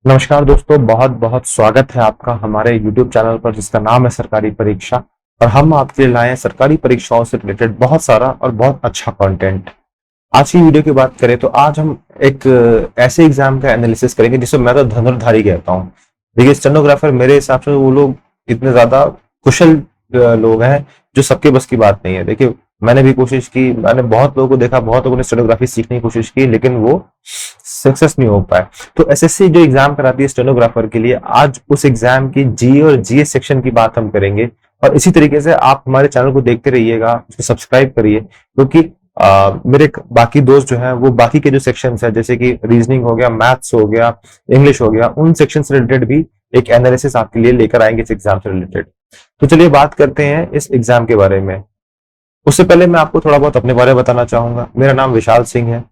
नमस्कार दोस्तों, बहुत बहुत स्वागत है आपका हमारे YouTube चैनल पर जिसका नाम है सरकारी परीक्षा। और हम आपके लिए लाए हैं सरकारी परीक्षाओं से रिलेटेड बहुत सारा और बहुत अच्छा कंटेंट। आज की वीडियो की बात करें तो आज हम एक ऐसे एग्जाम का एनालिसिस करेंगे जिसे मैं तो धनुर्धारी कहता हूँ। देखिए, स्टेनोग्राफर मेरे हिसाब से वो लोग इतने ज्यादा कुशल लोग हैं जो सबके बस की बात नहीं है। देखिए, मैंने भी कोशिश की, मैंने बहुत लोगों को देखा, बहुत लोगों ने स्टेनोग्राफी सीखने की कोशिश की लेकिन वो सक्सेस नहीं हो पाए। तो एसएससी जो एग्जाम कराती है स्टेनोग्राफर के लिए, आज उस एग्जाम की जी और जीएस सेक्शन की बात हम करेंगे। और इसी तरीके से आप हमारे चैनल को देखते रहिएगा, उसको सब्सक्राइब करिए, क्योंकि मेरे बाकी दोस्त जो है वो बाकी के जो सेक्शन है जैसे कि रीजनिंग हो गया, मैथ्स हो गया, इंग्लिश हो गया, उन सेक्शन से रिलेटेड भी एक एनालिसिस आपके लिए लेकर आएंगे इस एग्जाम से रिलेटेड। तो चलिए बात करते हैं इस एग्जाम के बारे में। उससे पहले मैं आपको थोड़ा बहुत अपने बारे में बताना चाहूंगा। मेरा नाम विशाल सिंह है।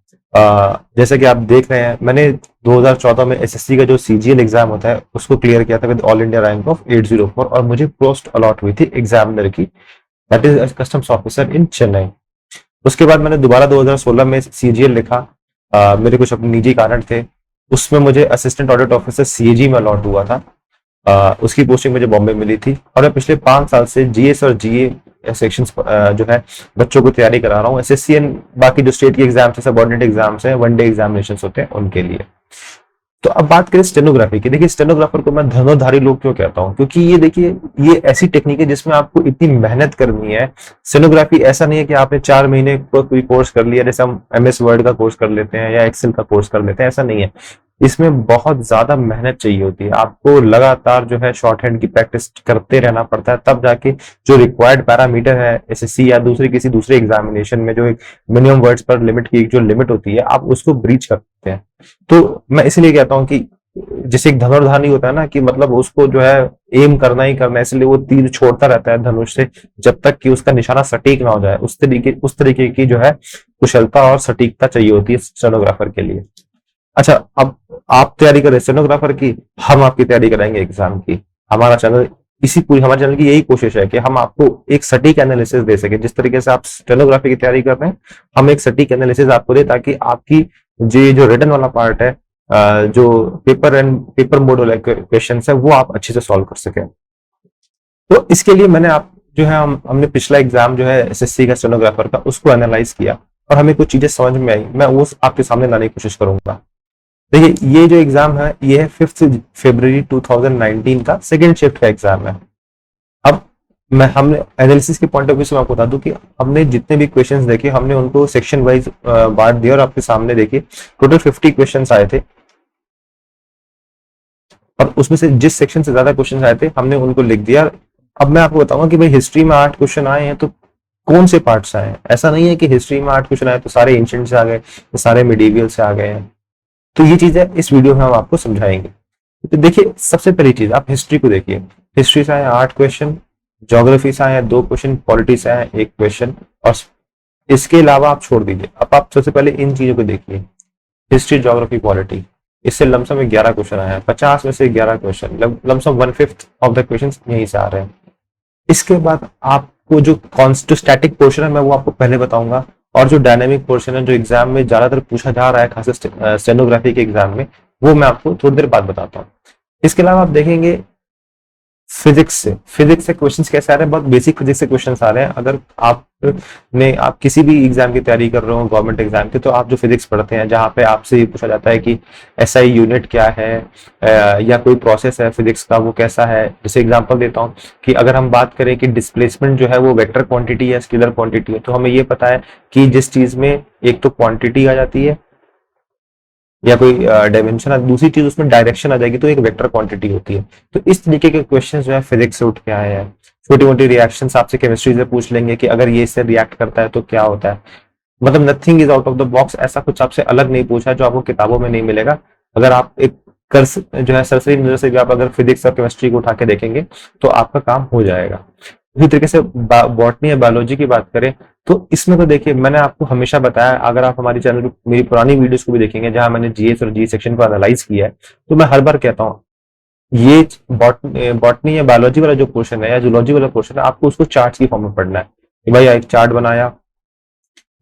जैसे कि आप देख रहे हैं, मैंने 2014 में एसएससी का जो सीजीएल एग्जाम होता है उसको क्लियर किया था with all India rank of 804 और मुझे पोस्ट अलॉट हुई थी एग्जामिनर की, that is customs officer in Chennai. उसके बाद मैंने दोबारा 2016 में सीजीएल लिखा। मेरे कुछ अपने निजी कारण थे, उसमें मुझे असिस्टेंट ऑडिट ऑफिसर सीएजी में अलॉट हुआ था। उसकी पोस्टिंग मुझे बॉम्बे मिली थी और मैं पिछले 5 साल से जीएस और जीए सेक्शन जो है बच्चों को तैयारी करा रहा हूँ। एसएससी एंड बाकी जो स्टेट के एग्जाम्स है, सबऑर्डिनेट एग्जाम्स है, वन डे एग्जामिनेशन होते हैं उनके लिए। तो अब बात करें स्टेनोग्राफी की। देखिए, स्टेनोग्राफर को मैं धनुर्धारी लोग क्यों कहता हूँ, क्योंकि ये देखिए, ये ऐसी टेक्निक है जिसमें आपको इतनी मेहनत करनी है। स्टेनोग्राफी ऐसा नहीं है कि आपने 4 महीने को कोई कोर्स कर लिया, जैसे हम एमएस वर्ड का कोर्स कर लेते हैं या एक्सेल का कोर्स कर लेते हैं, ऐसा नहीं है। इसमें बहुत ज्यादा मेहनत चाहिए होती है, आपको लगातार जो है शॉर्ट हैंड की प्रैक्टिस करते रहना पड़ता है, तब जाके जो रिक्वायर्ड पैरामीटर है एसएससी या किसी दूसरे एग्जामिनेशन में जो एक मिनिमम वर्ड्स पर लिमिट की जो लिमिट होती है, आप उसको ब्रीच करते हैं। तो मैं इसलिए कहता हूँ कि जैसे एक धनुर्धारी होता है ना, कि मतलब उसको जो है एम करना ही करना है, इसलिए वो तीर छोड़ता रहता है धनुष से जब तक कि उसका निशाना सटीक ना हो जाए। उस तरीके की जो है कुशलता और सटीकता चाहिए होती है स्टेनोग्राफर के लिए। अच्छा, अब आप तैयारी करें स्टेनोग्राफर की, हम आपकी तैयारी कराएंगे एग्जाम की। हमारा चैनल हमारे चैनल की यही कोशिश है कि हम आपको एक सटीक एनालिसिस दे सके। जिस तरीके से आप स्टेनोग्राफी की तैयारी कर रहे हैं, हम एक सटीक एनालिसिस आपको दे, ताकि आपकी जो रिटन वाला पार्ट है, जो पेपर मोड वाले क्वेश्चन है, वो आप अच्छे से सॉल्व कर सके। तो इसके लिए मैंने आप जो है हमने पिछला एग्जाम जो है एसएससी का स्टेनोग्राफर का, उसको एनालाइज किया और हमें कुछ चीजें समझ में आई, मैं वो आपके सामने लाने की कोशिश करूंगा। देखिए, ये जो एग्जाम है ये है 5 फरवरी 2019 का सेकेंड शिफ्ट का एग्जाम है। अब हमने एनालिसिस के पॉइंट ऑफ व्यू से मैं आपको बता दूं कि हमने जितने भी क्वेश्चंस देखे, हमने उनको सेक्शन वाइज बांट दिया और आपके सामने देखिए टोटल 50 क्वेश्चंस आए थे। और उसमें से जिस सेक्शन से ज्यादा क्वेश्चन आए थे हमने उनको लिख दिया। अब मैं आपको बताऊंगा कि भाई हिस्ट्री में 8 क्वेश्चन आए हैं तो कौन से पार्ट से आए हैं। ऐसा नहीं है कि हिस्ट्री में 8 क्वेश्चन आए तो सारे एंशिएंट से आ गए, सारे मिडिवियल से आ गए हैं। तो ये चीज है, इस वीडियो में हम आपको समझाएंगे। तो देखिए, सबसे पहली चीज आप हिस्ट्री को देखिए। हिस्ट्री से आए 8 क्वेश्चन, ज्योग्राफी से आए 2 क्वेश्चन, पॉलिटी से आए 1 क्वेश्चन, और इसके अलावा आप छोड़ दीजिए। अब आप सबसे पहले इन चीजों को देखिए, हिस्ट्री, ज्योग्राफी, पॉलिटी, इससे लमसम 11 क्वेश्चन आए हैं। 50 में से 11 question, lump sum 1/5 of the question यहीं से आ रहे हैं। इसके बाद आपको जो स्टैटिक पोर्शन है मैं वो आपको पहले बताऊंगा, और जो डायनेमिक पोर्शन है जो एग्जाम में ज्यादातर पूछा जा रहा है खासकर स्टेनोग्राफी के एग्जाम में, वो मैं आपको थोड़ी देर बाद बताता हूँ। इसके अलावा आप देखेंगे फिजिक्स से क्वेश्चंस कैसे आ रहे हैं, बहुत बेसिक फिजिक्स से क्वेश्चंस आ रहे हैं। अगर आप किसी भी एग्जाम की तैयारी कर रहे हो, गवर्नमेंट एग्जाम की, तो आप जो फिजिक्स पढ़ते हैं जहां पे आपसे ये पूछा जाता है कि एसआई यूनिट क्या है, या कोई प्रोसेस है फिजिक्स का वो कैसा है। जैसे एग्जांपल देता हूं कि अगर हम बात करें कि डिस्प्लेसमेंट जो है वो वेक्टर क्वांटिटी है, स्केलर क्वांटिटी है, तो हमें ये पता है कि जिस चीज में एक तो क्वांटिटी आ जाती है या कोई डायमेंशन, दूसरी चीज उसमें डायरेक्शन आ जाएगी, तो एक वेक्टर क्वांटिटी होती है। तो इस तरीके के क्वेश्चन जो है फिजिक्स से उठ के आए हैं। छोटी मोटी रिएक्शंस आपसे केमिस्ट्री से पूछ लेंगे कि अगर ये इससे रिएक्ट करता है तो क्या होता है। मतलब nothing is out of the box, ऐसा कुछ आपसे अलग नहीं पूछा जो आपको किताबों में नहीं मिलेगा। अगर आप एक जो है सरसरी नजर से भी आप अगर फिजिक्स और केमिस्ट्री को उठा के देखेंगे तो आपका काम हो जाएगा। इसी तरीके से बॉटनी या बायोलॉजी की बात करें तो इसमें तो देखिए, मैंने आपको हमेशा बताया, अगर आप हमारी चैनल मेरी पुरानी वीडियोस को भी देखेंगे जहां मैंने जीएस और जी सेक्शन को एनालाइज किया है, तो मैं हर बार कहता हूँ ये बॉटनी या बायोलॉजी वाला जो पोर्शन है या जूलॉजी वाला पोर्शन है, आपको उसको चार्ट की फॉर्म में पढ़ना है कि भाई एक चार्ट बनाया,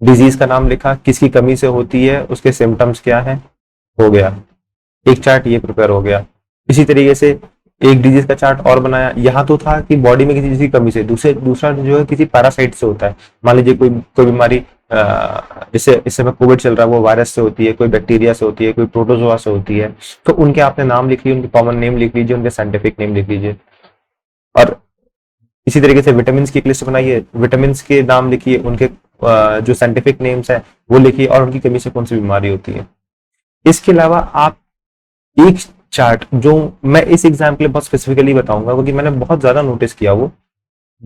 डिजीज का नाम लिखा, किसकी कमी से होती है, उसके सिम्टम्स क्या है, हो गया। एक चार्ट ये प्रिपेयर हो गया। इसी तरीके से एक डिजीज का चार्ट और बनाया। यहाँ तो था कि बॉडी में किसी चीज की कमी से, दूसरा जो है किसी पैरासाइट से होता है। मान लीजिए कोई कोई बीमारी, जैसे इस समय कोविड चल रहा है, वो वायरस से होती है, कोई बैक्टीरिया से होती है, कोई प्रोटोजोआ से होती है। तो उनके आपने नाम लिख लिए, उनके कॉमन नेम लिख लीजिए, उनके साइंटिफिक नेम लिख लीजिए। और इसी तरीके से विटामिन की एक लिस्ट बनाइए, विटामिन के नाम लिखिए, उनके जो साइंटिफिक नेम्स है वो लिखिए, और उनकी कमी से कौन सी बीमारी होती है। इसके अलावा आप एक चार्ट, जो मैं इस एग्जाम के लिए बहुत स्पेसिफिकली बताऊंगा क्योंकि मैंने बहुत ज्यादा नोटिस किया, वो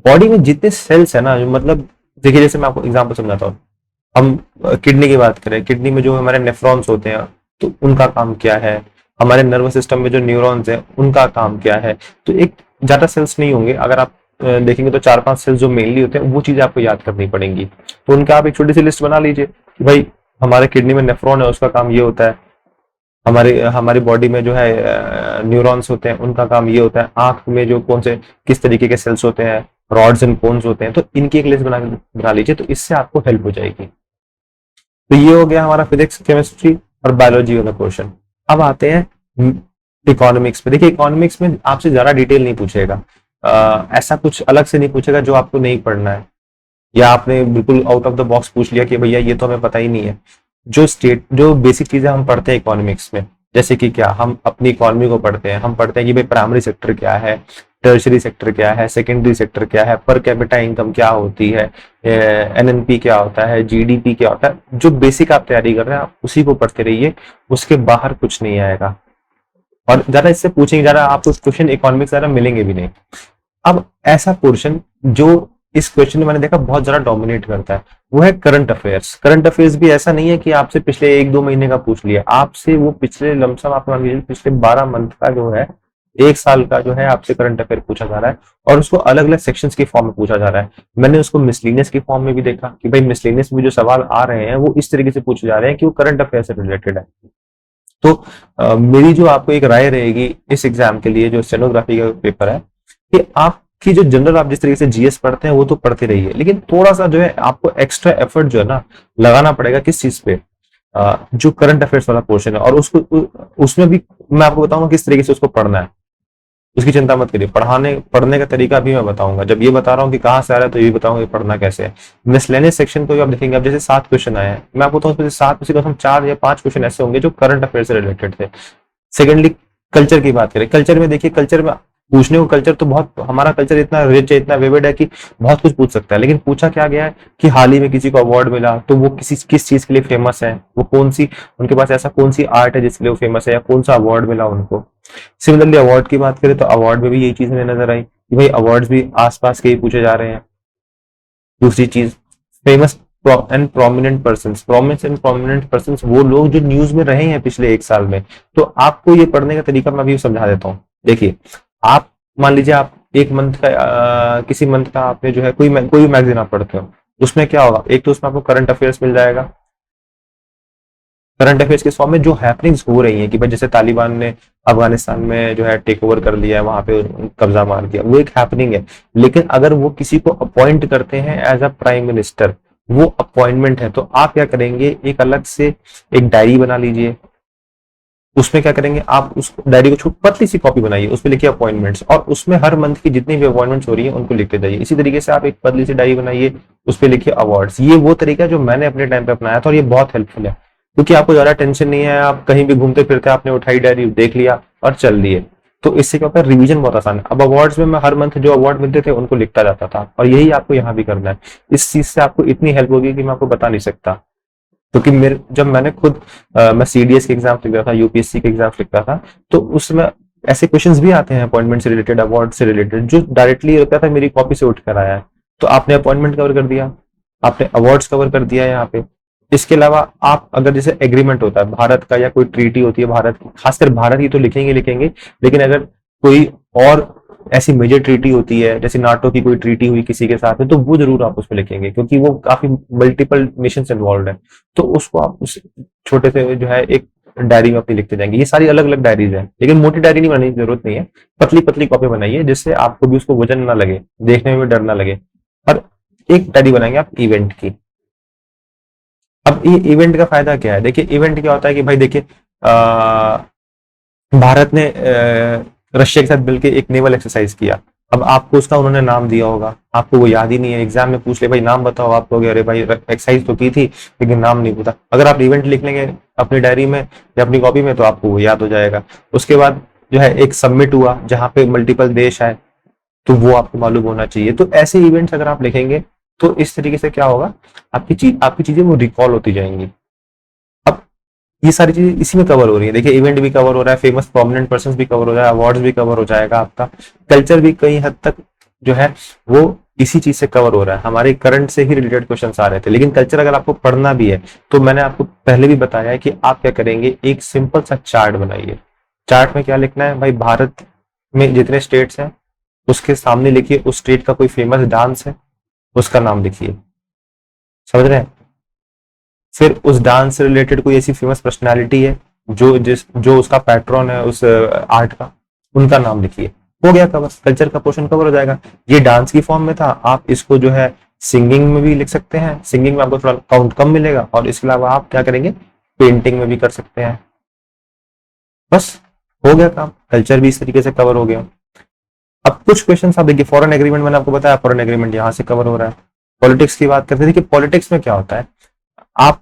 बॉडी में जितने सेल्स है ना, मतलब देखिए, जैसे मैं आपको एग्जाम्पल समझाता हूँ। हम किडनी की बात करें, किडनी में जो हमारे नेफ्रॉन्स होते हैं, तो उनका काम क्या है। हमारे नर्वस सिस्टम में जो न्यूरॉन्स हैं, उनका काम क्या है। तो एक ज्यादा सेल्स नहीं होंगे, अगर आप देखेंगे तो 4-5 सेल्स जो मेनली होते हैं, वो चीजें आपको याद करनी पड़ेंगी। तो उनका आप एक छोटी सी लिस्ट बना लीजिए कि भाई हमारे किडनी में नेफ्रॉन है, उसका काम ये होता है। हमारी हमारी बॉडी में जो है न्यूरॉन्स होते हैं, उनका काम ये होता है। आंख में जो कौन से किस तरीके के सेल्स होते हैं, रॉड्स एंड कोन्स होते हैं, तो इनकी एक लिस्ट बना लीजिए, तो इससे आपको हेल्प हो जाएगी। तो ये हो गया हमारा फिजिक्स, केमिस्ट्री और बायोलॉजी वाला क्वेश्चन। अब आते हैं इकोनॉमिक्स पे। देखिए, इकोनॉमिक्स में आपसे ज्यादा डिटेल नहीं पूछेगा, ऐसा कुछ अलग से नहीं पूछेगा जो आपको नहीं पढ़ना है, या आपने बिल्कुल आउट ऑफ द बॉक्स पूछ लिया कि भैया ये तो हमें पता ही नहीं है। जो बेसिक चीजें हम पढ़ते हैं इकोनॉमिक्स में, जैसे कि क्या, हम अपनी इकोनॉमी को पढ़ते हैं। हम पढ़ते हैं कि भाई प्राइमरी सेक्टर क्या है, टर्शरी सेक्टर क्या है, सेकेंडरी सेक्टर क्या है, पर कैपिटा इनकम क्या होती है, एनएनपी क्या होता है, जीडीपी क्या होता है। जो बेसिक आप तैयारी कर रहे हैं, आप उसी को पढ़ते रहिए, उसके बाहर कुछ नहीं आएगा। और ज्यादा इससे पूछेंगे, ज्यादा आपको क्वेश्चन इकोनॉमिक्स ज्यादा मिलेंगे भी नहीं। अब ऐसा पोर्शन जो इस क्वेश्चन में मैंने देखा बहुत ज्यादा डोमिनेट करता है, वो है करंट अफेयर्स। करंट अफेयर्स भी ऐसा नहीं है कि आपसे पिछले 1-2 महीने का पूछ लिया, आपसे वो पिछले लमसम आप मान लीजिए पिछले 12 मंथ का जो है, 1 साल का जो है, आपसे करंट अफेयर पूछा जा रहा है। और उसको अलग अलग सेक्शंस के फॉर्म में पूछा जा रहा है। मैंने उसको मिसलेनियस के फॉर्म में भी देखा कि भाई मिसलेनियस में जो सवाल आ रहे हैं, वो इस तरीके से पूछे जा रहे हैं कि वो करंट अफेयर से रिलेटेड है। तो मेरी जो आपको एक राय रहेगी इस एग्जाम के लिए, जो स्टेनोग्राफी का पेपर है, कि आपकी जो जनरल, आप जिस तरीके से जीएस पढ़ते हैं वो तो पढ़ते रहिए, लेकिन थोड़ा सा जो है आपको एक्स्ट्रा एफर्ट जो है ना लगाना पड़ेगा किस चीज पे, जो करंट अफेयर्स वाला पोर्शन है। और उसमें भी मैं आपको बताऊंगा किस तरीके से उसको पढ़ना है। उसकी चिंता मत करिए, पढ़ने का तरीका भी मैं बताऊंगा। जब ये बता रहा हूँ कि कहाँ से आ रहा है, तो ये भी बताऊंगा कि पढ़ना कैसे है। मिसलेनियस सेक्शन को भी आप देखेंगे, अब जैसे 7 क्वेश्चन आए हैं, मैं आपको बताऊँ उसमें से 7 में से कम 4 या 5 क्वेश्चन ऐसे होंगे जो करंट अफेयर से रिलेटेड थे। सेकेंडली, कल्चर की बात करें, कल्चर में देखिए, कल्चर में पूछने को, कल्चर तो बहुत, हमारा कल्चर इतना रिच है, इतना विविड है कि बहुत कुछ पूछ सकता है। लेकिन पूछा क्या गया है कि हाल ही में किसी को अवार्ड मिला, तो वो किस चीज के लिए फेमस है, वो कौन सी, उनके पास ऐसा कौन सी आर्ट है जिसके लिए वो फेमस है, या कौन सा अवार्ड मिला उनको। सिमिलरली अवार्ड की बात करें, तो अवार्ड में भी यही चीज हमें नजर आई कि भाई अवार्ड्स भी आसपास के ही पूछे जा रहे हैं। दूसरी चीज, famous and prominent persons, prominent persons, वो लोग जो न्यूज में रहे हैं पिछले 1 साल में। तो आपको ये पढ़ने का तरीका मैं भी समझा देता हूँ। देखिए, आप मान लीजिए आप एक मंथ का, किसी मंथ का आपने जो है कोई भी मैगजीन आप पढ़ते हो, उसमें क्या होगा, एक तो उसमें आपको करंट अफेयर्स मिल जाएगा। करंट अफेयर्स के फॉर्म में जो हैपनिंग्स हो रही हैं, कि भाई जैसे तालिबान ने अफगानिस्तान में जो है टेक ओवर कर लिया है, वहां पे कब्जा मार दिया, वो एक हैपनिंग है। लेकिन अगर वो किसी को अपॉइंट करते हैं एज अ प्राइम मिनिस्टर, वो अपॉइंटमेंट है, तो आप क्या करेंगे, एक अलग से एक डायरी बना लीजिए। उसमें क्या करेंगे, आप उस डायरी को पतली सी कॉपी बनाइए, उसमें लिखिए अपॉइंटमेंट्स, और उसमें हर मंथ की जितनी भी अपॉइंटमेंट्स हो रही है उनको लिखते जाइए। इसी तरीके से आप एक पतली सी डायरी बनाइए, उस पर लिखिए अवार्ड्स। ये वो तरीका है जो मैंने अपने टाइम पे अपनाया था, और ये बहुत हेल्पफुल है, क्योंकि आपको ज्यादा टेंशन नहीं है। आप कहीं भी घूमते फिरते आपने उठाई डायरी, देख लिया और चल लिए, तो इससे क्या होता है, रिवीजन बहुत आसान है। अब अवार्ड्स में मैं हर मंथ जो अवार्ड मिलते थे उनको लिखता जाता था, और यही आपको यहाँ भी करना है। इस चीज से आपको इतनी हेल्प होगी कि मैं आपको बता नहीं सकता। क्योंकि मेरे जब मैंने खुद मैं सीडीएस के एग्जाम लिखता था, यूपीएससी के एग्जाम लिखता था, तो उसमें ऐसे क्वेश्चंस भी आते हैं अपॉइंटमेंट से रिलेटेड, अवार्ड से रिलेटेड, जो डायरेक्टली होता था मेरी कॉपी से उठ कर आया है। तो आपने अपॉइंटमेंट कवर कर दिया, आपने अवार्ड्स कवर कर दिया यहाँ पे। इसके अलावा आप अगर जैसे एग्रीमेंट होता है भारत का, या कोई ट्रीटी होती है भारत की, खासकर भारत की तो लिखेंगे, लेकिन अगर कोई और ऐसी मेजर ट्रीटी होती है, जैसे नाटो की कोई ट्रीटी हुई किसी के साथ में, तो वो जरूर आप उसमें लिखेंगे, क्योंकि वो काफी मल्टीपल नेशंस इन्वॉल्व है। तो उसको आप उस छोटे से जो है एक डायरी में अपनी लिखते जाएंगे। ये सारी अलग अलग डायरीज है, लेकिन मोटी डायरी नहीं बनाने की जरूरत नहीं है, पतली पतली कॉपी बनाइए, जिससे आपको भी उसको वजन ना लगे, देखने में भी डर ना लगे। और एक डायरी बनाएंगे आप इवेंट की। अब ये इवेंट का फायदा क्या है, देखिए इवेंट क्या होता है कि भाई देखिए, भारत ने रशिया के साथ मिलकर एक नेवल एक्सरसाइज किया। अब आपको उसका उन्होंने नाम दिया होगा, आपको वो याद ही नहीं है, एग्जाम में पूछ ले भाई नाम बताओ, आप कहोगे अरे भाई एक्सरसाइज तो की थी लेकिन नाम नहीं पता। अगर आप इवेंट लिख लेंगे अपनी डायरी में या अपनी कॉपी में तो आपको वो याद हो जाएगा। उसके बाद जो है एक सबमिट हुआ जहां पे मल्टीपल देश आए, तो वो आपको मालूम होना चाहिए। तो ऐसे इवेंट्स अगर आप लिखेंगे तो इस तरीके से क्या होगा, आपकी चीजें वो रिकॉल होती जाएंगी। अब ये सारी चीजें इसी में कवर हो रही है। देखिए इवेंट भी कवर हो रहा है, फेमस प्रोमिनेंट पर्सन भी कवर हो रहा है, अवार्ड्स भी कवर हो जाएगा आपका, कल्चर भी कई हद तक जो है वो इसी चीज से कवर हो रहा है। हमारे करंट से ही रिलेटेड क्वेश्चंस आ रहे थे। लेकिन कल्चर अगर आपको पढ़ना भी है तो मैंने आपको पहले भी बताया है कि आप क्या करेंगे, एक सिंपल सा चार्ट बनाइए। चार्ट में क्या लिखना है भाई, भारत में जितने स्टेट्स हैं उसके सामने लिखिए उस स्टेट का कोई फेमस डांस है, उसका नाम लिखिए। समझ रहे हैं? फिर उस डांस से रिलेटेड कोई ऐसी फेमस पर्सनालिटी है जो उसका पैट्रॉन है उस आर्ट का, उनका नाम लिखिए। हो गया कवर, कल्चर का पोर्शन कवर हो जाएगा। ये डांस की फॉर्म में था, आप इसको जो है सिंगिंग में भी लिख सकते हैं, सिंगिंग में आपको थोड़ा काउंट कम मिलेगा, और इसके अलावा आप क्या करेंगे, पेंटिंग में भी कर सकते हैं। बस हो गया काम, कल्चर भी इस तरीके से कवर हो गया। अब कुछ क्वेश्चन आप देखिए, फॉरेन एग्रीमेंट मैंने आपको बताया, फॉरेन एग्रीमेंट यहाँ से कवर हो रहा है। पॉलिटिक्स की बात करते थे कि पॉलिटिक्स में क्या होता है, आप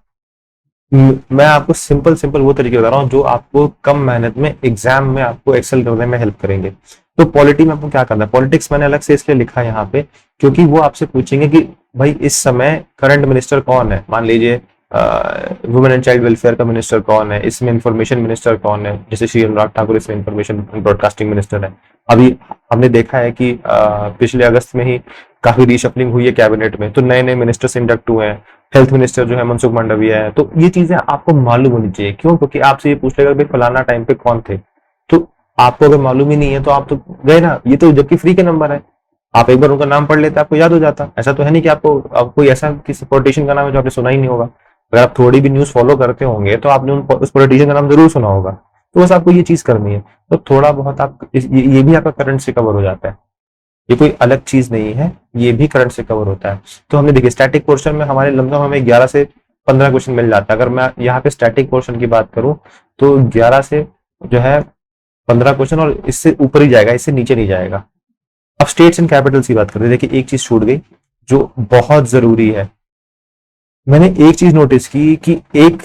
मैं आपको सिंपल सिंपल वो तरीके बता रहा हूँ जो आपको कम मेहनत में एग्जाम में आपको एक्सेल करने में हेल्प करेंगे। तो पॉलिटी में आपको क्या करना है, पॉलिटिक्स मैंने अलग से इसलिए लिखा है यहाँ पे क्योंकि वो आपसे पूछेंगे कि भाई इस समय करंट मिनिस्टर कौन है। मान लीजिए वुमेन एंड चाइल्ड वेलफेयर का मिनिस्टर कौन है, इसमें इंफॉर्मेशन मिनिस्टर कौन है, जैसे श्री अनुराग ठाकुर इसमें इंफॉर्मेशन ब्रॉडकास्टिंग मिनिस्टर है। अभी हमने देखा है कि पिछले अगस्त में ही काफी रीशफलिंग हुई है कैबिनेट में, तो नए नए मिनिस्टर्स इंडक्ट हुए हैं। हेल्थ मिनिस्टर जो है मनसुख मांडविया है। तो ये चीजें आपको मालूम होनी चाहिए। क्यों? क्योंकि आपसे ये पूछ लेगा भाई फलाना टाइम पे कौन थे, तो आपको अगर मालूम ही नहीं है तो आप तो गए ना। ये तो जबकि फ्री के नंबर है, आप एक बार उनका नाम पढ़ लेते आपको याद हो जाता। ऐसा तो है नहीं कि आपको कोई ऐसा किसी पॉलिटिशियन का नाम है जो आपने सुना ही नहीं होगा। अगर आप थोड़ी भी न्यूज फॉलो करते होंगे तो आपने उस पॉलिटिशियन का नाम जरूर सुना होगा। तो बस आपको ये चीज करनी है। तो थोड़ा बहुत आप ये भी आपका करंट से कवर हो जाता है। ये कोई अलग चीज नहीं है, ये भी करंट से कवर होता है। तो हमने देखिए स्टैटिक पोर्शन में हमारे लमसम हमें 11 से 15 क्वेश्चन मिल जाता है। अगर मैं यहाँ पे स्टैटिक पोर्शन की बात करूं तो 11 से जो है 15 क्वेश्चन, और इससे ऊपर ही जाएगा, इससे नीचे नहीं जाएगा। अब स्टेट्स एंड कैपिटल्स की बात करते हैं। देखिए एक चीज छूट गई जो बहुत जरूरी है। मैंने एक चीज नोटिस की कि एक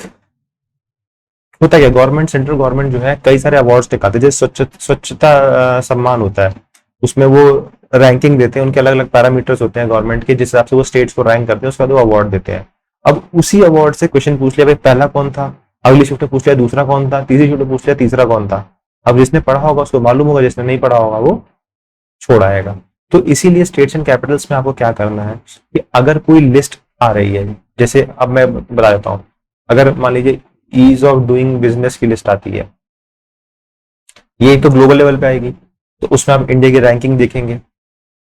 होता क्या, गवर्नमेंट सेंट्रल गवर्नमेंट जो है कई सारे अवार्ड्स निकालते हैं। जैसे स्वच्छता सम्मान होता है, उसमें वो रैंकिंग देते हैं, उनके अलग अलग पैरामीटर्स होते हैं गवर्नमेंट के, जिस हिसाब से वो स्टेट्स को रैंक करते हैं उसके बाद वो अवार्ड देते हैं। अब उसी अवार्ड से क्वेश्चन पूछ लिया भाई पहला कौन था, अगली शिफ्ट में पूछ लिया दूसरा कौन था, तीसरी शिफ्ट में पूछ लिया तीसरा कौन था। अब जिसने पढ़ा होगा उसको मालूम होगा, जिसने नहीं पढ़ा होगा वो छोड़ आएगा। तो इसीलिए स्टेट्स एंड कैपिटल्स में आपको क्या करना है कि अगर कोई लिस्ट आ रही है, जैसे अब मैं बता देता हूं, अगर मान लीजिए ईज ऑफ डूइंग बिजनेस की लिस्ट आती है, ये तो ग्लोबल लेवल पे आएगी, तो उसमें आप इंडिया की रैंकिंग देखेंगे।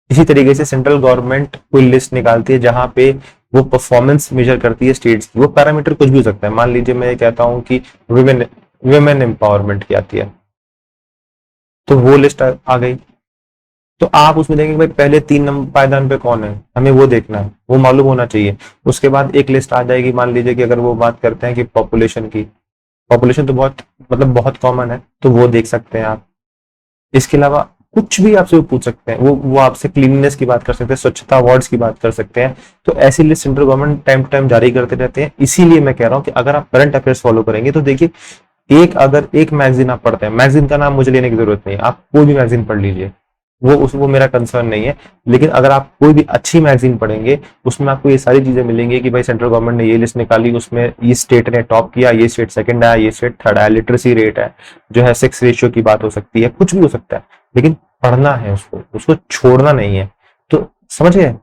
इसी तरीके से सेंट्रल गवर्नमेंट कोई लिस्ट निकालती है जहां पे वो परफॉर्मेंस मेजर करती है स्टेट्स की। वो पैरामीटर कुछ भी हो सकता है। मान लीजिए मैं कहता हूं कि वुमेन वुमेन एम्पावरमेंट की आती है, तो वो लिस्ट आ गई। तो आप उसमें देखेंगे भाई पहले 3 नंबर पायदान पे कौन है, हमें वो देखना है, वो मालूम होना चाहिए। उसके बाद एक लिस्ट आ जाएगी, मान लीजिए कि अगर वो बात करते हैं कि पॉपुलेशन की, पॉपुलेशन तो बहुत मतलब बहुत कॉमन है, तो वो देख सकते हैं आप। इसके अलावा कुछ भी आपसे वो पूछ सकते हैं, वो आपसे क्लीननेस की बात कर सकते हैं, स्वच्छता अवार्ड्स की बात कर सकते हैं। तो ऐसी list central government time to time जारी करते रहते हैं। इसीलिए मैं कह रहा हूं कि अगर आप करंट अफेयर्स फॉलो करेंगे तो देखिए, अगर एक मैगजीन आप पढ़ते हैं, मैगजीन का नाम मुझे लेने की जरूरत नहीं, आप कोई भी मैगजीन पढ़ लीजिए, वो मेरा कंसर्न नहीं है। लेकिन अगर आप कोई भी अच्छी मैगजीन पढ़ेंगे उसमें आपको ये सारी चीजें मिलेंगी कि भाई सेंट्रल गवर्नमेंट ने ये लिस्ट निकाली, उसमें ये स्टेट ने टॉप किया, ये स्टेट सेकंड आया, ये स्टेट थर्ड आया, लिटरेसी रेट है, जो है सेक्स रेशियो की बात हो सकती है, कुछ भी हो सकता है। लेकिन पढ़ना है, उसको छोड़ना नहीं है। तो समझ गए?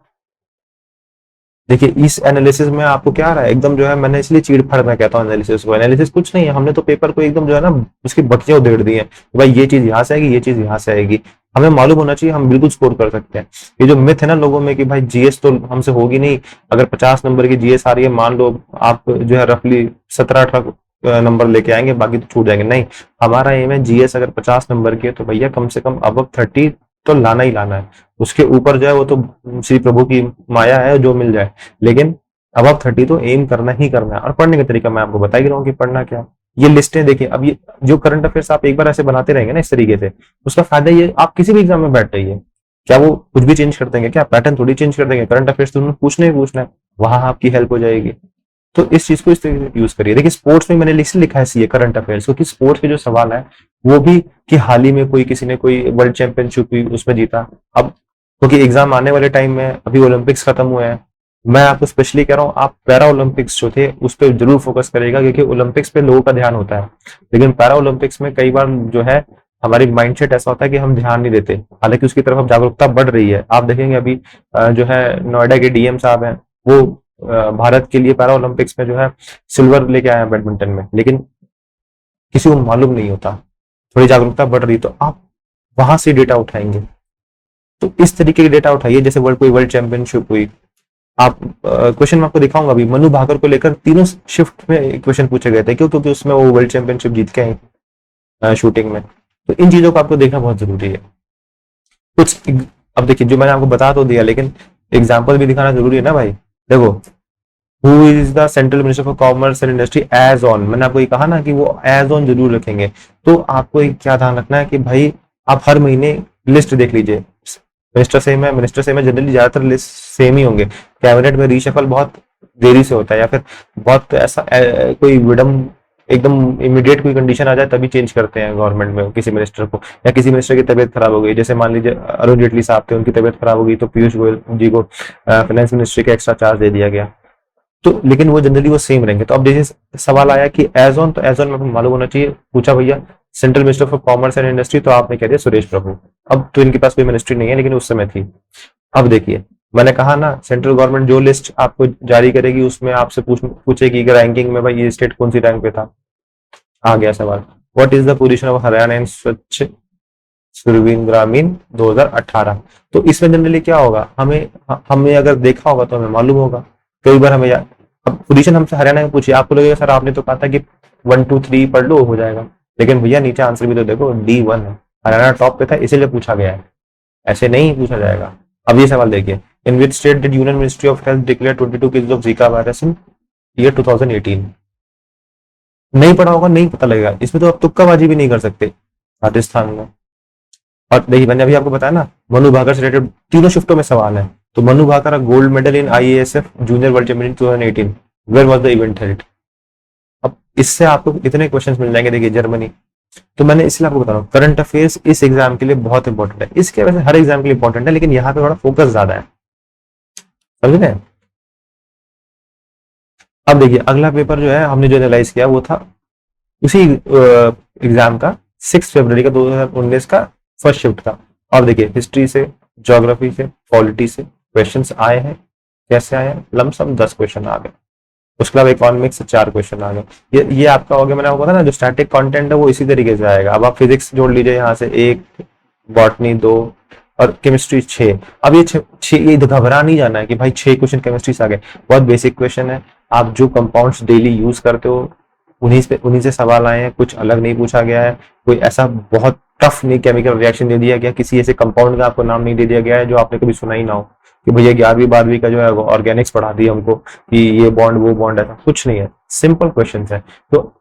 देखिए इस एनालिसिस में आपको क्या आ रहा है, एकदम जो है, मैंने इसलिए चीड़ फाड़ मैं कहता हूँ एनालिसिस को, एनालिसिस कुछ नहीं है। हमने तो पेपर को एकदम जो है ना उसकी बत्तियां उधेड़ दी है, भाई ये चीज यहाँ से आएगी, ये चीज यहाँ से आएगी। हमें मालूम होना चाहिए, हम बिल्कुल स्कोर कर सकते हैं। ये जो मिथ है ना लोगों में कि भाई जीएस तो हमसे होगी नहीं, अगर 50 नंबर की जीएस आ रही है, मान लो आप जो है रफली 17-18 नंबर लेके आएंगे, बाकी तो छूट जाएंगे। नहीं, हमारा एम है जीएस अगर 50 नंबर की है तो भैया कम से कम अब 30 तो लाना ही लाना है। उसके ऊपर जो है वो तो श्री प्रभु की माया है, जो मिल जाए। लेकिन अब 30 तो एम करना ही करना है। और पढ़ने का तरीका मैं आपको बता ही रहा हूँ कि पढ़ना क्या, ये लिस्टें देखिए, अब ये जो करंट अफेयर्स आप एक बार ऐसे बनाते रहेंगे ना इस तरीके से, उसका फायदा ये, आप किसी भी एग्जाम में बैठ रहिए, क्या वो कुछ भी चेंज कर देंगे? क्या पैटर्न थोड़ी चेंज कर देंगे? करंट अफेयर्स तो उन्होंने पूछना ही पूछना है, वहां आपकी हेल्प हो जाएगी। तो इस चीज को इस तरीके से यूज करिए। देखिए स्पोर्ट्स में मैंने इसलिए लिखा है सीए करंट अफेयर्स, क्योंकि स्पोर्ट्स के जो सवाल है वो भी, कि हाल ही में कोई किसी ने कोई वर्ल्ड चैंपियनशिप हुई उसमें जीता। अब क्योंकि एग्जाम आने वाले टाइम में, अभी ओलंपिक्स खत्म हुए हैं, मैं आपको स्पेशली कह रहा हूँ आप पैरा ओलंपिक्स जो थे उस पर जरूर फोकस करेगा, क्योंकि ओलंपिक्स पे लोगों का ध्यान होता है, लेकिन पैरा ओलंपिक्स में कई बार जो है हमारी माइंडसेट ऐसा होता है कि हम ध्यान नहीं देते, हालांकि उसकी तरफ अब जागरूकता बढ़ रही है। आप देखेंगे अभी जो है नोएडा के डीएम साहब हैं, वो भारत के लिए पैरा ओलंपिक्स में जो है सिल्वर लेके आए हैं बैडमिंटन में, लेकिन किसी को मालूम नहीं होता। थोड़ी जागरूकता बढ़ रही तो आप वहां से डेटा उठाएंगे। तो इस तरीके के डेटा उठाइए, जैसे कोई वर्ल्ड चैंपियनशिप हुई, आप क्वेश्चन मैं आपको दिखाऊंगा अभी, मनु भाकर को लेकर तीनों शिफ्ट में क्वेश्चन पूछे गए थे, क्यों? क्योंकि उसमें वो वर्ल्ड चैंपियनशिप जीत के आई शूटिंग में। तो इन चीजों को आपको देखना बहुत जरूरी है। कुछ अब देखिए, जो मैंने आपको बता तो दिया, लेकिन एग्जाम्पल भी दिखाना जरूरी है ना भाई। देखो, who is the central minister for commerce and industry as on, मैंने आपको ये कहा ना कि वो एज ऑन जरूर रखेंगे। तो आपको क्या ध्यान रखना है कि भाई आप हर महीने लिस्ट देख लीजिए, मिनिस्टर सेम है, जनरली ज्यादातर लिस्ट सेम ही होंगे। कैबिनेट में रीशफल बहुत देरी से होता है, या फिर बहुत ऐसा कोई विडम एकदम इमीडिएट कोई कंडीशन आ जाए तभी चेंज करते हैं गवर्नमेंट में किसी मिनिस्टर को, या किसी मिनिस्टर की तबीयत खराब हो गई, जैसे मान लीजिए अरुण जेटली साहब थे, उनकी तबीयत खराब हो गई तो पीयूष गोयल जी को फाइनेंस मिनिस्ट्री का एक्स्ट्रा चार्ज दे दिया गया। तो लेकिन वो जनरली वो सेम रहेंगे। तो अब जैसे सवाल आया कि एज ऑन, तो एज ऑन में मालूम होना चाहिए, पूछा भैया central minister for commerce and industry, तो आपने कह दिया सुरेश प्रभु। अब तो इनके पास कोई मिनिस्ट्री नहीं है, लेकिन उस समय थी। अब देखिए, मैंने कहा ना सेंट्रल गवर्नमेंट जो लिस्ट आपको जारी करेगी उसमें आपसे पूछेगी कि रैंकिंग में भाई ये स्टेट कौन सी रैंक पे था। आ गया सवाल, what is the position of Haryana in Swachh Survekshan ग्रामीण 2018। तो इसमें जनरली क्या होगा, हमें अगर देखा होगा तो हमें मालूम होगा। कई बार हमें अब पोजीशन हमसे हरियाणा में पूछी, आपको लगेगा सर आपने तो कहा था कि 1 2 3 पढ़ लो हो जाएगा, लेकिन भैया नीचे आंसर भी तो देखो, D1 है, हरियाणा टॉप पे था इसीलिए पूछा गया है, ऐसे नहीं पूछा जाएगा। अब ये सवाल देखिए, in which state did union ministry of health declare 22 cases of Zika virus in year 2018। नहीं पढ़ा होगा, नहीं पता लगेगा, इसमें तो आप तुक्काबाजी भी नहीं कर सकते। राजस्थान में। और देखिए मैंने अभी आपको बताया ना, मनु भाकर से रिलेटेड तीनों शिफ्टों में सवाल है। तो Manu Bhaker gold medal in ISSF junior world champion 2018, where was the event held. अब इससे आपको इतने क्वेश्चंस मिल जाएंगे। देखिए जर्मनी, तो मैंने इसलिए आपको बता रहा हूँ करंट अफेयर्स इस एग्जाम के लिए बहुत इंपॉर्टेंट है। इसके वजह से हर एग्जाम के लिए इंपॉर्टेंट है, लेकिन यहाँ पे थोड़ा फोकस ज्यादा है, समझ रहे हैं? अब देखिए अगला पेपर जो है हमने जो एनालाइज किया वो था उसी एग्जाम का 6 फरवरी का 2019 का फर्स्ट शिफ्ट था। अब देखिए हिस्ट्री से, ज्योग्राफी से, पॉलिटी से क्वेश्चंस आए हैं। कैसे आए हैं? लमसम 10 क्वेश्चन आ गए। उसके अलावा इकोनॉमिक्स से 4 क्वेश्चन आ गए। ये आपका हो गया। मैंने आपको बताया ना जो स्टैटिक कंटेंट है वो इसी तरीके से आएगा। अब आप फिजिक्स जोड़ लीजिए यहाँ से 1, बॉटनी 2 और केमिस्ट्री 6। अब ये 6 ये घबरा नहीं जाना है कि भाई 6 क्वेश्चन केमिस्ट्री से आ गए। बहुत बेसिक क्वेश्चन है। आप जो कंपाउंड्स डेली यूज करते हो उन्हीं से सवाल आए हैं, कुछ अलग नहीं पूछा गया है। कोई ऐसा बहुत टफ नहीं केमिकल रिएक्शन दे दिया गया, किसी ऐसे कंपाउंड का आपको नाम नहीं दे दिया गया है जो आपने कभी सुना ही ना हो कि भैया 11वीं 12वीं का जो है ऑर्गेनिक्स पढ़ा दी हमको कि ये बॉन्ड वो बॉन्ड, ऐसा कुछ नहीं है। सिंपल क्वेश्चन है। तो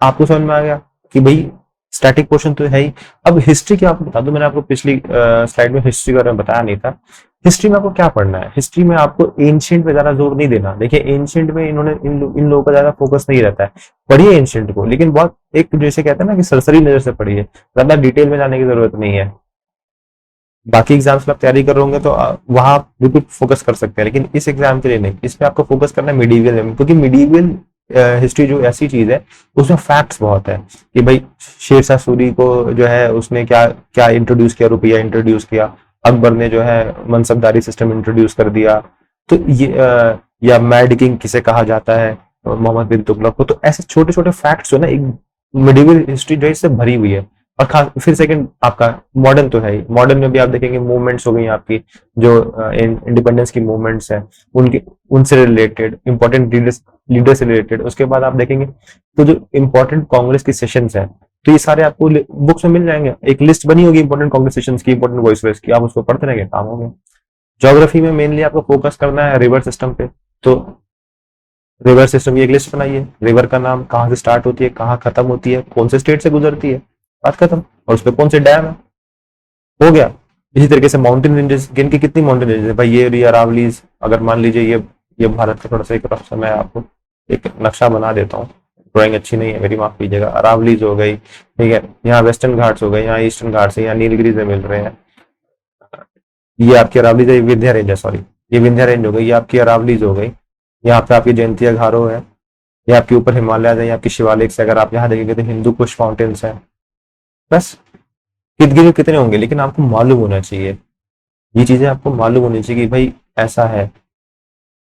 आपको समझ में आ गया कि भाई स्टैटिक पोर्शन तो है ही। अब हिस्ट्री की आपको बता दूं, मैंने आपको पिछली स्लाइड में हिस्ट्री के बारे में बताया नहीं था। हिस्ट्री में आपको क्या पढ़ना है? हिस्ट्री में आपको एंशिएंट पे ज्यादा जोर नहीं देना। देखिए एंशिएंट में इन्होंने इन लोगों का ज्यादा फोकस नहीं रहता है। पढ़िए एंशिएंट को, लेकिन बहुत एक जैसे कहते हैं ना कि सरसरी नजर से पढ़िए, ज्यादा डिटेल में जाने की जरूरत नहीं है। बाकी एग्जाम्स में आप तैयारी कर रहे होंगे तो वहां बिल्कुल फोकस कर सकते हैं, लेकिन इस एग्जाम के लिए नहीं। इसमें आपको फोकस करना है मिडीवियल में, क्योंकि मिडीवियल हिस्ट्री जो ऐसी चीज है उसमें फैक्ट्स बहुत है कि भाई शेरशाह सूरी को जो है उसने क्या क्या इंट्रोड्यूस किया, रुपया इंट्रोड्यूस किया, अकबर ने जो है मनसबदारी सिस्टम इंट्रोड्यूस कर दिया। तो ये या मैड किंग किसे कहा जाता है, मोहम्मद बिन तुगलक को। तो ऐसे छोटे छोटे फैक्ट्स जो है ना, एक मिडिवल हिस्ट्री जो है इससे भरी हुई है। और खास फिर सेकंड आपका मॉडर्न तो है ही। मॉडर्न में भी आप देखेंगे मूवमेंट्स हो गई आपकी, जो इंडिपेंडेंस की मूवमेंट्स है उनके उनसे रिलेटेड, इंपॉर्टेंट लीडर से रिलेटेड। उसके बाद आप देखेंगे तो जो इंपॉर्टेंट कांग्रेस की सेशंस है, तो ये सारे आपको बुक्स में मिल जाएंगे। एक लिस्ट बनी होगी इंपॉर्टेंट कांग्रेस सेशंस की, इंपॉर्टेंट वॉइस की, आप उसको पढ़ते रहेंगे, काम हो गया। ज्योग्राफी में मेनली आपको फोकस करना है रिवर सिस्टम पे। तो रिवर सिस्टम की एक लिस्ट बनाइए, रिवर का नाम, कहाँ से स्टार्ट होती है, कहाँ खत्म होती है, कौन से स्टेट से गुजरती है, बात खत्म। और उस पर कौन से डैम है, हो गया। इसी तरीके से माउंटेन रेंजेस, गिनके कितनी माउंटेन रेंजेस है भाई, ये अरावलीज, अगर मान लीजिए ये भारत का थोड़ा सा एक रफ सा मैं आपको एक नक्शा बना देता हूँ, ड्राइंग अच्छी नहीं है मेरी, माफ कीजिएगा। अरावलीज हो गई, ठीक है, यहाँ वेस्टर्न घाट्स हो गए, यहाँ ईस्टर्न घाट्स है, यहाँ नीलगिरी से मिल रहे हैं, ये आपकी अरावलीज है, विंध्या रेंज है, सॉरी ये विंध्या रेंज हो गई, ये आपकी अरावलीज हो गई। यहाँ पे आपकी जयंतिया घारो है, ये आपके ऊपर हिमालय है, ये आपकी शिवालिक से, अगर आप यहाँ देखेंगे तो हिंदू कुश माउंटेन्स है। बस गिनती कितने होंगे, लेकिन आपको मालूम होना चाहिए, ये चीजें आपको मालूम होनी चाहिए कि भाई ऐसा है।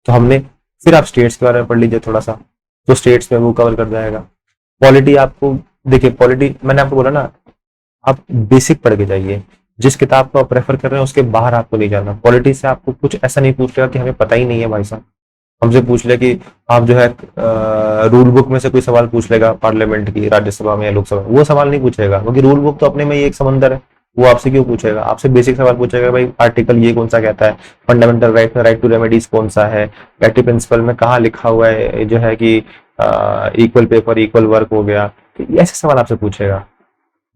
तो हमने, फिर आप स्टेट्स के बारे में पढ़ लीजिए थोड़ा सा, तो स्टेट्स में वो कवर कर जाएगा। पॉलिटी आपको, देखिए पॉलिटी मैंने आपको बोला ना, आप बेसिक पढ़ के जाइए, जिस किताब को आप प्रेफर कर रहे हैं उसके बाहर आपको नहीं जाना। पॉलिटी से आपको कुछ ऐसा नहीं पूछेगा कि हमें पता ही नहीं है भाई साहब, हमसे पूछ ले कि आप जो है रूल बुक में से कोई सवाल पूछ लेगा पार्लियामेंट की, राज्यसभा में या लोकसभा में, वो सवाल नहीं पूछेगा, क्योंकि रूल बुक तो अपने में ही एक समंदर है। वो आपसे क्यों पूछेगा, आपसे बेसिक सवाल पूछेगा, भाई आर्टिकल ये कौन सा कहता है, फंडामेंटल राइट में राइट टू रेमेडीज कौन सा है, राइट टू प्रिंसिपल में कहाँ लिखा हुआ है जो है कि इक्वल पेपर इक्वल वर्क हो गया, तो ऐसे सवाल आपसे पूछेगा।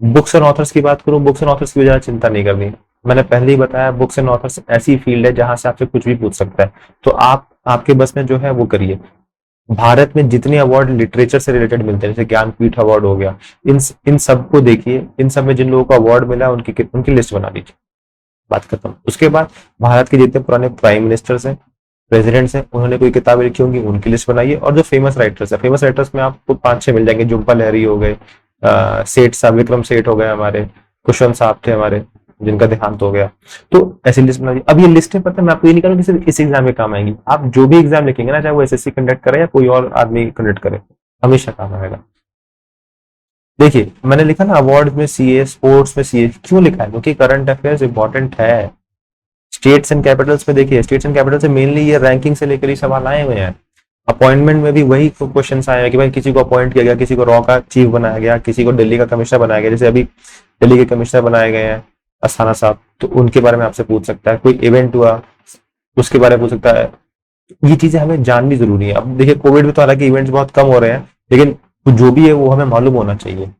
बुक्स एंड ऑथर्स की बात करूं, बुक्स एंड ऑथर्स की वजह चिंता नहीं करनी, मैंने पहले ही बताया, बुक्स एंड ऑथर्स ऐसी फील्ड है जहां से आपसे कुछ भी पूछ सकता है। तो आप आपके बस में जो है वो करिए। भारत में जितने अवार्ड लिटरेचर से रिलेटेड मिलते हैं, जैसे ज्ञानपीठ अवार्ड हो गया, इन सब को देखिए, इन सब में जिन लोगों को अवार्ड मिला उनकी लिस्ट बना लीजिए, बात खत्म। उसके बाद भारत के जितने पुराने प्राइम मिनिस्टर्स हैं, प्रेसिडेंट्स हैं, उन्होंने कोई किताबें लिखी होंगी, उनकी लिस्ट बनाइए। और जो फेमस राइटर्स है, फेमस राइटर्स में आपको 5-6 मिल जाएंगे, जुम्पा लहरी हो गए, सेठ साहब, विक्रम सेठ हो गए हमारे, कुशवंत साहब थे हमारे जिनका देहांत हो गया। तो ऐसी लिस्ट बनाइए। अब ये लिस्टें पता है, मैं आपको ये नहीं करूँगी सिर्फ इस एग्जाम में काम आएंगी, आप जो भी एग्जाम लिखेंगे ना, चाहे वो एसएससी कंडक्ट करे या कोई और आदमी कंडक्ट करे, हमेशा काम आएगा। देखिए मैंने लिखा ना अवार्ड में सीए, स्पोर्ट्स में सीए, क्यों लिखा है, क्योंकि करंट अफेयर्स इंपॉर्टेंट है। स्टेट्स एंड कैपिटल्स में देखिए, स्टेट्स एंड कैपिटल से मेनली ये रैंकिंग से लेकर ही सवाल आए हुए हैं। अपॉइंटमेंट में भी वही क्वेश्चन आए हैं कि भाई किसी को अपॉइंट किया गया, किसी को रॉ का चीफ बनाया गया, किसी को दिल्ली का कमिश्नर बनाया गया, जैसे अभी दिल्ली के कमिश्नर बनाए गए हैं अस्थाना साहब, तो उनके बारे में आपसे पूछ सकता है। कोई इवेंट हुआ उसके बारे में पूछ सकता है। ये चीजें हमें जाननी जरूरी है। अब देखिए कोविड में तो हालांकि इवेंट्स बहुत कम हो रहे हैं, लेकिन जो भी है वो हमें मालूम होना चाहिए।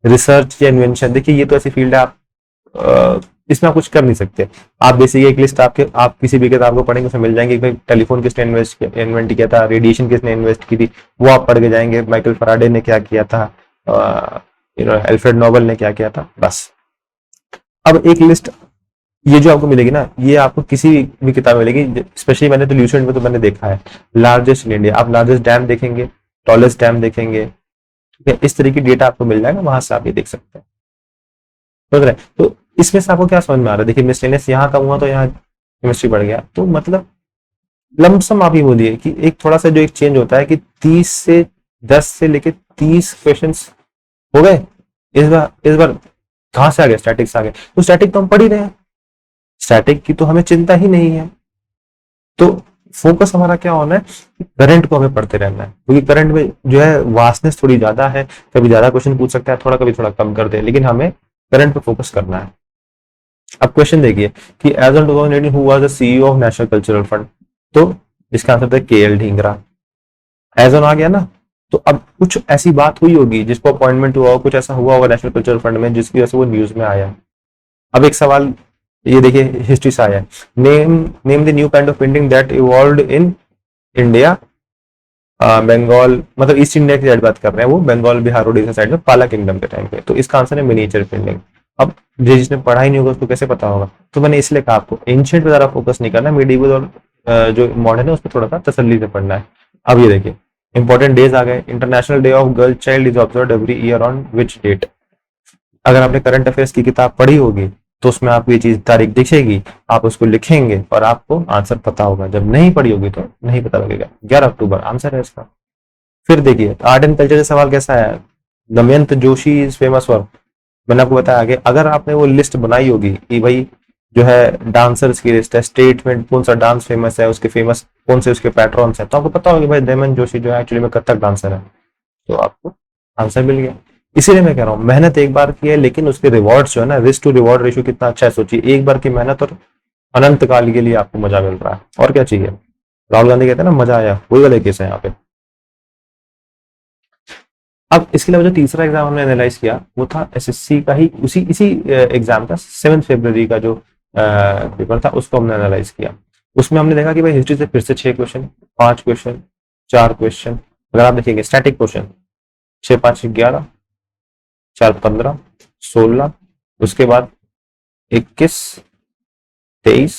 रिसर्च या इन्वेंशन, देखिए ये तो ऐसी फील्ड है, आप इसमें आप कुछ कर नहीं सकते। आप बेसिक एक लिस्ट आप किसी भी किताब को पढ़ेंगे उसमें मिल जाएंगे कि भाई टेलीफोन किसने इन्वेंट किया था, रेडिएशन किसने इन्वेस्ट की थी, वो आप पढ़ के जाएंगे, माइकल फराडे ने क्या किया था, एल्फ्रेड नोबल ने क्या किया था, बस। अब एक लिस्ट ये जो आपको मिलेगी ना, ये आपको किसी भी किताब में मिलेगी, स्पेशली मैंने तो ल्यूसेंट में तो मैंने देखा है, लार्जेस्ट इन इंडिया, आप लार्जेस्ट डैम देखेंगे, टॉलेस्ट डैम देखेंगे, ठीक है, इस तरीके की डेटा आपको मिल जाएगा, वहां से आप ये देख सकते हैं, समझ रहे हैं। तो इसमें से आपको क्या समझ में आ रहा है, देखिए मिसलेनियस यहाँ कम हुआ तो यहाँ केमिस्ट्री बढ़ गया, तो मतलब लमसम आप ये बोलिए कि एक थोड़ा सा जो एक चेंज होता है कि 10 से लेके 30 क्वेश्चन हो गए इस बार कहां से आ गए, स्टैटिक से आ गए, तो स्टैटिक तो हम पढ़ ही रहे हैं, स्टैटिक की तो हमें चिंता ही नहीं है। तो फोकस हमारा क्या होना है, करंट को हमें पढ़ते रहना है, क्योंकि करंट में जो है वास्टनेस थोड़ी ज्यादा है, कभी ज्यादा क्वेश्चन पूछ सकता है, थोड़ा कभी थोड़ा कम कर दे, लेकिन हमें करंट पे फोकस करना है। अब क्वेश्चन देखिए कि as on 2018 who was the CEO of national cultural fund, तो इसका आंसर था केएल ढींगरा। एज ऑन आ गया ना, तो अब कुछ ऐसी बात हुई होगी जिसको अपॉइंटमेंट हुआ, कुछ ऐसा हुआ होगा नेशनल कल्चरल फंड में जिसकी वजह से वो न्यूज में आया। अब एक सवाल ये देखिए हिस्ट्री से आया है, name the new kind of painting that evolved in India, Bengal, मतलब ईस्ट इंडिया की साइड बात कर रहे हैं वो, बंगाल बिहार उड़ीसा साइड में पाला किंगडम के टाइम पे। तो इसका आंसर है मिनिएचर पेंटिंग। अब जिसने पढ़ा ही नहीं होगा उसको कैसे पता होगा, तो मैंने इसलिए कहा आपको एंशिएंट पे ज्यादा फोकस नहीं करना, मेडिवल और जो मॉडर्न है उस पर थोड़ा सा तसल्ली से पढ़ना है। अब ये देखिए इंपॉर्टेंट डेज आ गए, international day of girl child is observed every year on which date. अगर आपने करंट अफेयर्स की किताब पढ़ी होगी तो उसमें आपको ये चीज तारीख दिखेगी, आप उसको लिखेंगे और आपको आंसर पता होगा। जब नहीं पढ़ी होगी तो नहीं पता लगेगा। 11 अक्टूबर आंसर है इसका। फिर देखिए आर्ट एंड कल्चर से सवाल कैसा है, दमयंत जोशी इज फेमस फॉर, मैंने आपको बताया आगे, अगर आपने वो लिस्ट बनाई होगी कि भाई जो है डांसर्स की लिस्ट है, स्टेट में कौन सा डांस फेमस है, उसके फेमस कौन से उसके पैट्रॉन्स है, तो आपको पता होगा भाई दमयंत जोशी जो है एक्चुअली में कथक डांसर है, तो आपको आंसर मिल गया। इसीलिए मैं कह रहा हूँ मेहनत एक बार की है, लेकिन उसके रिवॉर्ड्स जो है ना, रिस्क टू रिवॉर्ड रेशियो कितना अच्छा है सोचिए। एक बार की मेहनत और अनंत काल के लिए आपको मजा मिल रहा है, और क्या चाहिए। राहुल गांधी कहते हैं ना मजा आया, वही वाले केस है यहाँ पे। अब इसके अलावा जो तीसरा एग्जाम हमने एनालाइज किया वो था एसएससी का ही, उसी इसी एग्जाम का 7 फरवरी का जो पेपर था उसको हमने एनालाइज किया। उसमें हमने देखा कि भाई हिस्ट्री से फिर से 6 क्वेश्चन, 5 क्वेश्चन, 4 क्वेश्चन। अगर आप देखिएगा स्टैटिक क्वेश्चन 6 5 11, 4 15, 16, उसके बाद 21, 23,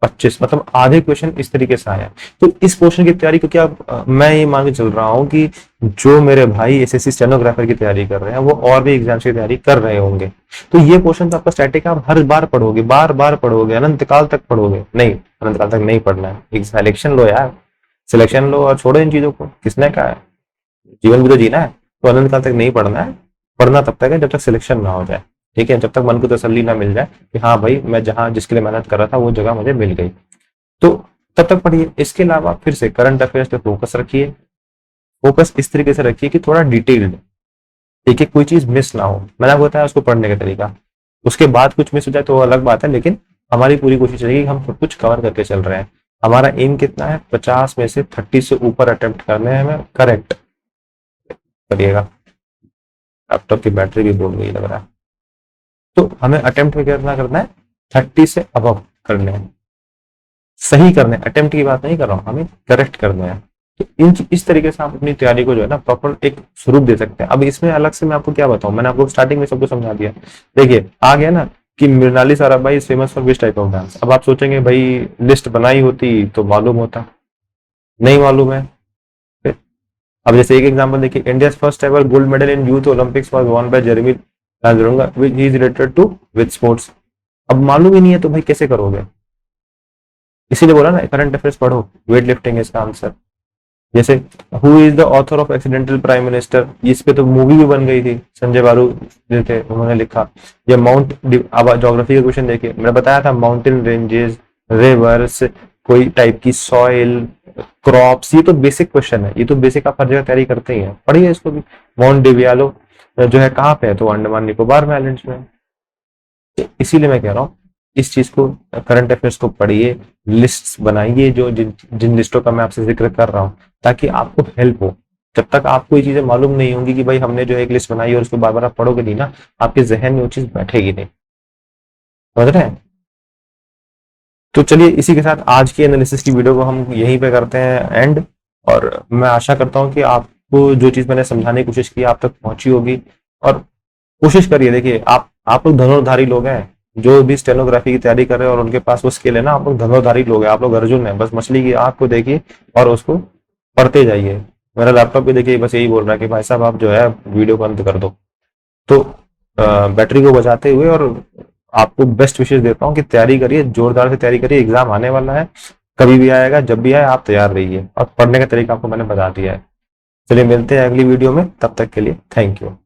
25, मतलब आधे क्वेश्चन इस तरीके से आया। तो इस पोर्शन की तैयारी को क्या मैं ये मान के चल रहा हूँ कि जो मेरे भाई एसएससी स्टेनोग्राफर की तैयारी कर रहे हैं वो और भी एग्जाम्स की तैयारी कर रहे होंगे। तो ये पोर्शन तो आपका स्टैटिक आप हर बार पढ़ोगे, बार बार पढ़ोगे, अनंत काल तक पढ़ोगे। नहीं, अनंत काल तक नहीं पढ़ना है, एक सिलेक्शन लो यार, सिलेक्शन लो और छोड़ो इन चीजों को। किसने कहा है, जीवन भी तो जीना है। तो अनंत काल तक नहीं पढ़ना है, पढ़ना तब तक है जब तक सिलेक्शन ना हो जाए। ठीक है, जब तक मन को तसल्ली ना मिल जाए कि हाँ भाई मैं जहां जिसके लिए मेहनत कर रहा था वो जगह मुझे मिल गई, तो तब तक पढ़िए। इसके अलावा फिर से करंट अफेयर्स पे फोकस रखिए। फोकस इस तरीके से रखिए कि थोड़ा डिटेल्ड, एक एक कोई चीज मिस ना हो। मैंने आपको बताया उसको पढ़ने का तरीका, उसके बाद कुछ मिस हो जाए तो वो अलग बात है, लेकिन हमारी पूरी कोशिश रहेगी कि हम सब कुछ कवर करके चल रहे हैं। हमारा एम कितना है, 50 में से 30 से ऊपर अटेम्प्ट करने हैं हमें। करेक्ट करिएगा, लैपटॉप की बैटरी भी बोल गई लग रहा है। तो हमें अटेम्प्ट में करना है 30 से अबव करने हैं, सही करने। अटेम्प्ट की बात नहीं कर रहा हूँ, हमें करेक्ट करने हैं। तो इस तरीके से आप अपनी तैयारी को जो है ना प्रॉपर एक स्वरूप दे सकते हैं। अब इसमें अलग से मैं आपको क्या बताऊं, मैंने आपको स्टार्टिंग में सबको समझा दिया। देखिए आ गया ना कि Mrinali Sarabhai is famous for which type of dance. अब आप सोचेंगे भाई लिस्ट बनाई होती तो मालूम होता, नहीं मालूम है। फिर अब जैसे एक एग्जांपल देखिए, India first ever gold medal in youth Olympics was won by Jeremy Lalrinnunga which is related to which sports. अब मालूम ही नहीं है तो भाई कैसे करोगे। इसीलिए बोला ना करंट अफेयर्स पढ़ो, वेट लिफ्टिंग है इसका आंसर। जैसे who is the author of accidental prime minister, इस पे तो मूवी भी बन गई थी, संजय बारू जो थे उन्होंने लिखा। ये माउंट, अब ज्योग्राफी का क्वेश्चन देखिए, मैंने बताया था माउंटेन रेंजेस, रिवर्स, कोई टाइप की सॉइल, क्रॉप्स, ये तो बेसिक क्वेश्चन है, ये तो बेसिक आप हर जगह तैयारी करते ही हैं, पढ़िए इसको भी। माउंट डिवियालो जो है कहाँ पे है, तो अंडमान निकोबार में आइलैंड्स में। इसीलिए मैं कह रहा हूँ इस चीज को, करंट अफेयर्स को पढ़िए, लिस्ट्स बनाइए जो जिन लिस्टों का मैं आपसे जिक्र कर रहा हूँ, ताकि आपको हेल्प हो। जब तक आपको ये चीजें मालूम नहीं होंगी कि भाई हमने जो एक लिस्ट बनाई और उसको बार बार आप पढ़ोगे नहीं ना, आपके जहन में वो चीज बैठेगी नहीं। समझ रहे हैं। तो चलिए इसी के साथ आज की एनालिसिस की वीडियो को हम यहीं पे करते हैं एंड। और मैं आशा करता हूँ कि आपको जो चीज मैंने समझाने की कोशिश की आप तक पहुंची होगी। और कोशिश करिए, देखिए आप लोग धनुर्धारी लोग हैं, जो भी स्टेनोग्राफी की तैयारी कर रहे हैं और उनके पास वो स्किल है ना, आप लोग धनुर्धारी लोग हैं, आप लोग अर्जुन हैं। बस मछली की आंख को देखिए और उसको पढ़ते जाइए। मेरा लैपटॉप भी देखिए बस यही बोल रहा है कि भाई साहब आप जो है वीडियो बंद कर दो। तो बैटरी को बचाते हुए और आपको बेस्ट विशेष देता हूँ कि तैयारी करिए, जोरदार से तैयारी करिए, एग्जाम आने वाला है, कभी भी आएगा, जब भी आए आप तैयार रहिए। और पढ़ने का तरीका आपको मैंने बता दिया है। चलिए मिलते हैं अगली वीडियो में, तब तक के लिए थैंक यू।